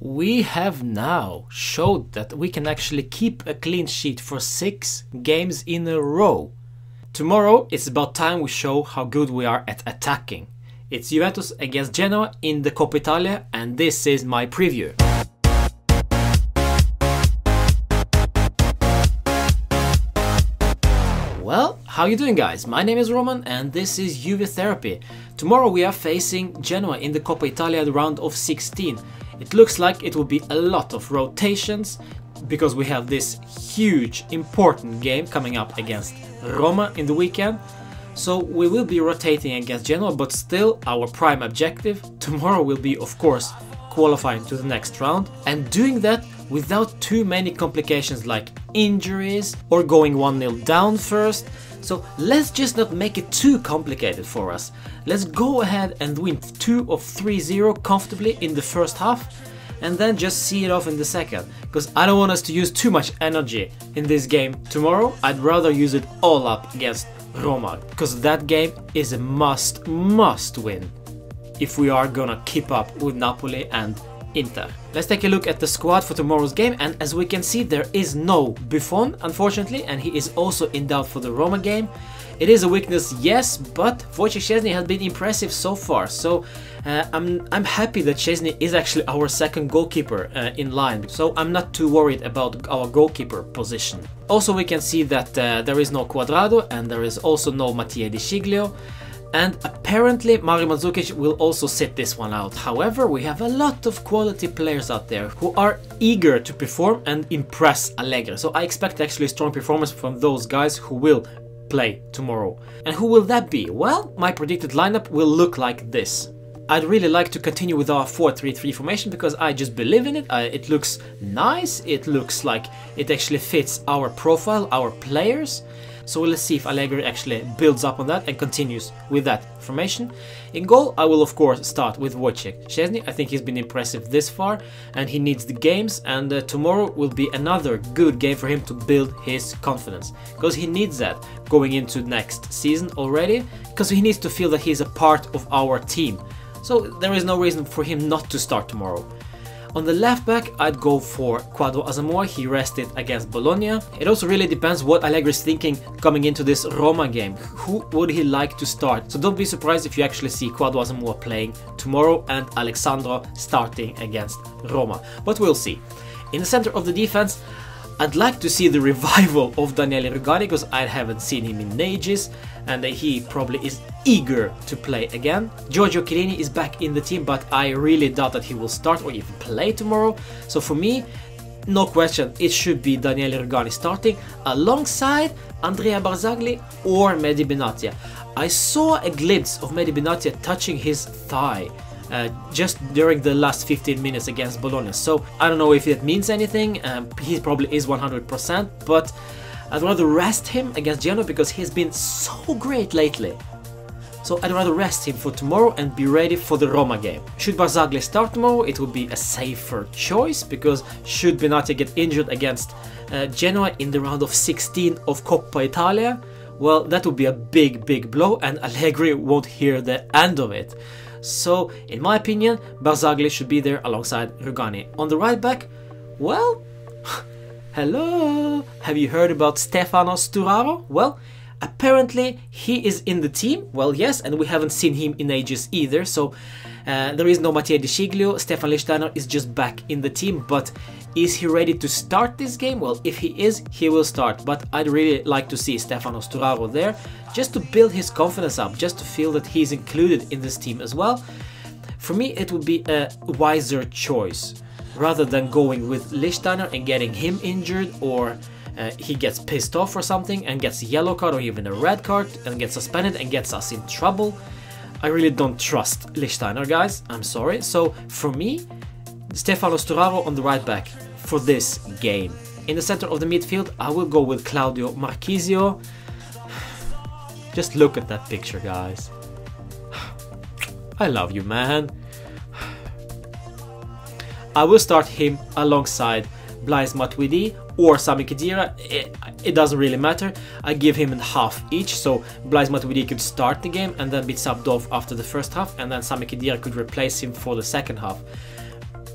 We have now showed that we can actually keep a clean sheet for 6 games in a row. Tomorrow it's about time we show how good we are at attacking. It's Juventus against Genoa in the Coppa Italia, and this is my preview. Well, how you doing guys? My name is Roman and this is Juve Therapy. Tomorrow we are facing Genoa in the Coppa Italia round of 16. It looks like it will be a lot of rotations because we have this huge important game coming up against Roma in the weekend. So we will be rotating against Genoa, but still our prime objective tomorrow will be, of course, qualifying to the next round, and doing that without too many complications like injuries or going 1-0 down first. So let's just not make it too complicated for us. Let's go ahead and win 2 or 3-0 comfortably in the first half and then just see it off in the second, because I don't want us to use too much energy in this game tomorrow. I'd rather use it all up against Roma, because that game is a must win if we are gonna keep up with Napoli and Inter. Let's take a look at the squad for tomorrow's game, and as we can see there is no Buffon unfortunately, and he is also in doubt for the Roma game. It is a weakness, yes, but Wojciech Szczesny has been impressive so far, so I'm happy that Szczesny is actually our second goalkeeper in line, so I'm not too worried about our goalkeeper position. Also we can see that there is no Cuadrado and there is also no Mattia Di Sciglio. And apparently Mario Mandzukic will also sit this one out. However, we have a lot of quality players out there who are eager to perform and impress Allegri. So I expect actually a strong performance from those guys who will play tomorrow. And who will that be? Well, my predicted lineup will look like this. I'd really like to continue with our 4-3-3 formation because I just believe in it. It looks nice, it looks like it actually fits our profile, our players. So let's see if Allegri actually builds up on that and continues with that formation. In goal, I will of course start with Wojciech Szczesny. I think he's been impressive this far and he needs the games, and tomorrow will be another good game for him to build his confidence, because he needs that going into next season already, because he needs to feel that he's a part of our team. So there is no reason for him not to start tomorrow. On the left back, I'd go for Kwadwo Asamoah. He rested against Bologna. It also really depends what Allegri is thinking coming into this Roma game. Who would he like to start? So don't be surprised if you actually see Kwadwo Asamoah playing tomorrow and Alexandro starting against Roma. But we'll see. In the center of the defense, I'd like to see the revival of Daniele Rugani, because I haven't seen him in ages and he probably is eager to play again. Giorgio Chiellini is back in the team, but I really doubt that he will start or even play tomorrow. So for me, no question, it should be Daniele Rugani starting alongside Andrea Barzagli or Mehdi Benatia. I saw a glimpse of Mehdi Benatia touching his thigh just during the last 15 minutes against Bologna, so I don't know if it means anything. He probably is 100%, but I'd rather rest him against Genoa because he's been so great lately. So I'd rather rest him for tomorrow and be ready for the Roma game. Should Barzagli start tomorrow, it would be a safer choice, because should Benatia get injured against Genoa in the round of 16 of Coppa Italia, well, that would be a big blow and Allegri won't hear the end of it. So, in my opinion, Barzagli should be there alongside Rugani. On the right back, well, hello, have you heard about Stefano Sturaro? Well, apparently he is in the team. Well, yes, and we haven't seen him in ages either, so there is no Mattia Di Sciglio. Stefan Lichtsteiner is just back in the team, but is he ready to start this game? Well, if he is, he will start, but I'd really like to see Stefano Sturaro there, just to build his confidence up, just to feel that he's included in this team as well. For me, it would be a wiser choice, rather than going with Lichtsteiner and getting him injured, or he gets pissed off or something and gets a yellow card or even a red card and gets suspended and gets us in trouble. I really don't trust Lichtsteiner, guys, I'm sorry. So for me, Stefano Sturaro on the right back for this game. In the center of the midfield, I will go with Claudio Marchisio. Just look at that picture, guys. I love you, man. I will start him alongside Blaise Matuidi or Sami Khedira. It doesn't really matter. I give him a half each, so Blaise Matuidi could start the game and then be subbed off after the first half, and then Sami Khedira could replace him for the second half.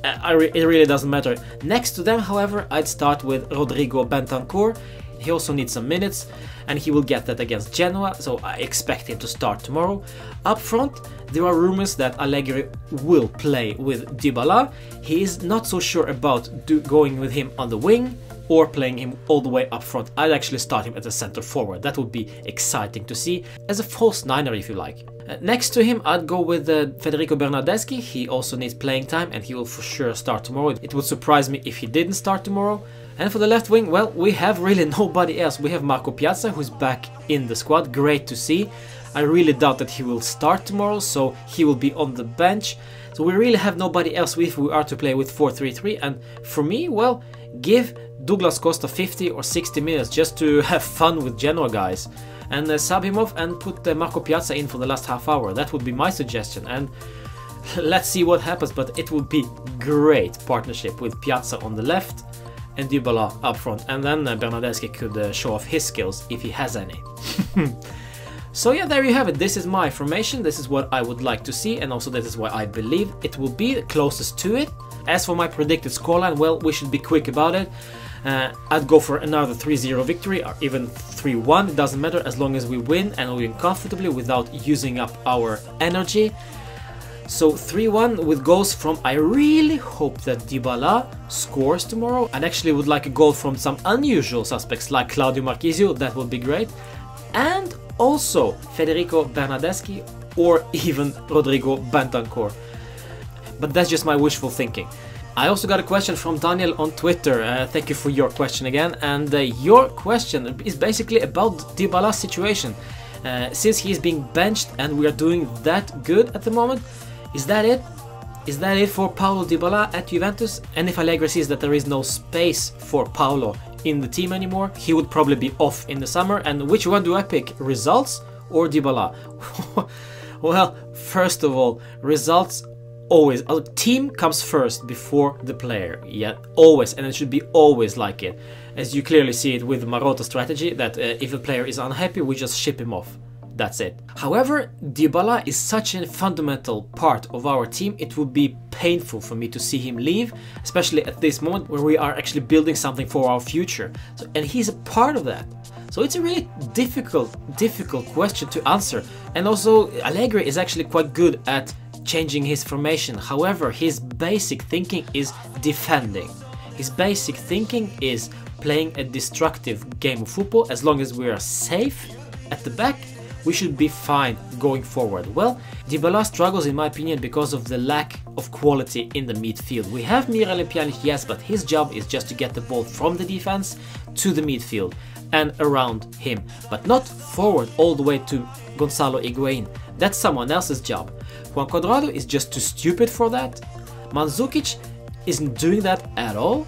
it really doesn't matter. Next to them, however, I'd start with Rodrigo Bentancur. He also needs some minutes, and he will get that against Genoa, so I expect him to start tomorrow. Up front, there are rumors that Allegri will play with Dybala. He is not so sure about going with him on the wing or playing him all the way up front. I'd actually start him as a center forward. That would be exciting to see, as a false niner if you like. Next to him, I'd go with Federico Bernardeschi. He also needs playing time, and he will for sure start tomorrow. It would surprise me if he didn't start tomorrow. And for the left wing, well, we have really nobody else. We have Marco Piazza, who's back in the squad. Great to see. I really doubt that he will start tomorrow, so he will be on the bench. So we really have nobody else if we are to play with 4-3-3. And for me, well, give Douglas Costa 50 or 60 minutes just to have fun with Genoa guys. And sub him off and put Marco Piazza in for the last half hour. That would be my suggestion. And let's see what happens, but it would be great partnership with Piazza on the left and Dybala up front, and then Bernardeschi could show off his skills if he has any. So yeah, there you have it. This is my formation. This is what I would like to see, and also this is what I believe it will be the closest to it. As for my predicted scoreline, well, we should be quick about it. I'd go for another 3-0 victory, or even 3-1, it doesn't matter, as long as we win and we win comfortably without using up our energy. So 3-1 with goals from, I really hope that Dybala scores tomorrow. I actually would like a goal from some unusual suspects like Claudio Marchisio, that would be great. And also Federico Bernardeschi or even Rodrigo Bentancur. But that's just my wishful thinking. I also got a question from Daniel on Twitter. Thank you for your question again. And your question is basically about Dybala's situation. Since he is being benched and we are doing that good at the moment, is that it? Is that it for Paulo Dybala at Juventus? And if Allegri sees that there is no space for Paulo in the team anymore, he would probably be off in the summer. And which one do I pick? Results or Dybala? Well, first of all, results always. A team comes first before the player. Yeah, always. And it should be always like it. As you clearly see it with Marotta strategy, that if a player is unhappy, we just ship him off. That's it. However, Dybala is such a fundamental part of our team, it would be painful for me to see him leave, especially at this moment where we are actually building something for our future. And he's a part of that. So it's a really difficult question to answer. And also, Allegri is actually quite good at changing his formation. However, his basic thinking is defending. His basic thinking is playing a destructive game of football. As long as we are safe at the back, we should be fine going forward. Well, Dybala struggles in my opinion because of the lack of quality in the midfield. We have Miralem Pjanic, yes, but his job is just to get the ball from the defense to the midfield and around him, but not forward all the way to Gonzalo Higuain. That's someone else's job. Juan Cuadrado is just too stupid for that. Mandzukic isn't doing that at all.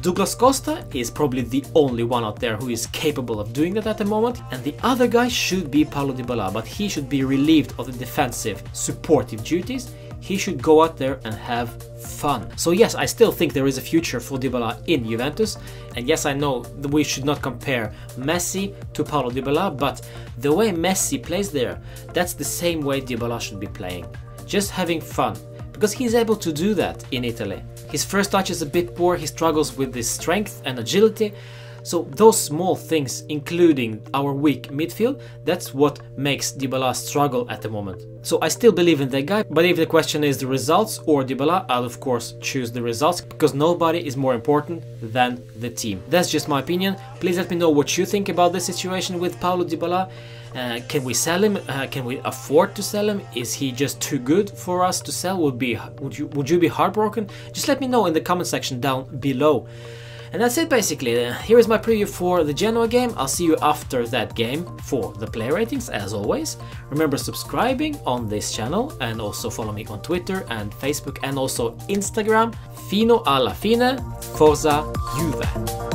Douglas Costa is probably the only one out there who is capable of doing that at the moment, and the other guy should be Paulo Dybala, but he should be relieved of the defensive, supportive duties. He should go out there and have fun. So yes, I still think there is a future for Dybala in Juventus, and yes, I know that we should not compare Messi to Paulo Dybala, but the way Messi plays there, that's the same way Dybala should be playing. Just having fun, because he's able to do that in Italy. His first touch is a bit poor, he struggles with his strength and agility. So those small things, including our weak midfield, that's what makes Dybala struggle at the moment. So I still believe in that guy, but if the question is the results or Dybala, I'll of course choose the results, because nobody is more important than the team. That's just my opinion. Please let me know what you think about the situation with Paulo Dybala. Can we sell him? Can we afford to sell him? Is he just too good for us to sell? Would you be heartbroken? Just let me know in the comment section down below. And that's it basically. Here is my preview for the Genoa game. I'll see you after that game for the player ratings as always. Remember subscribing on this channel and also follow me on Twitter and Facebook and also Instagram. Fino alla fine, Forza Juve!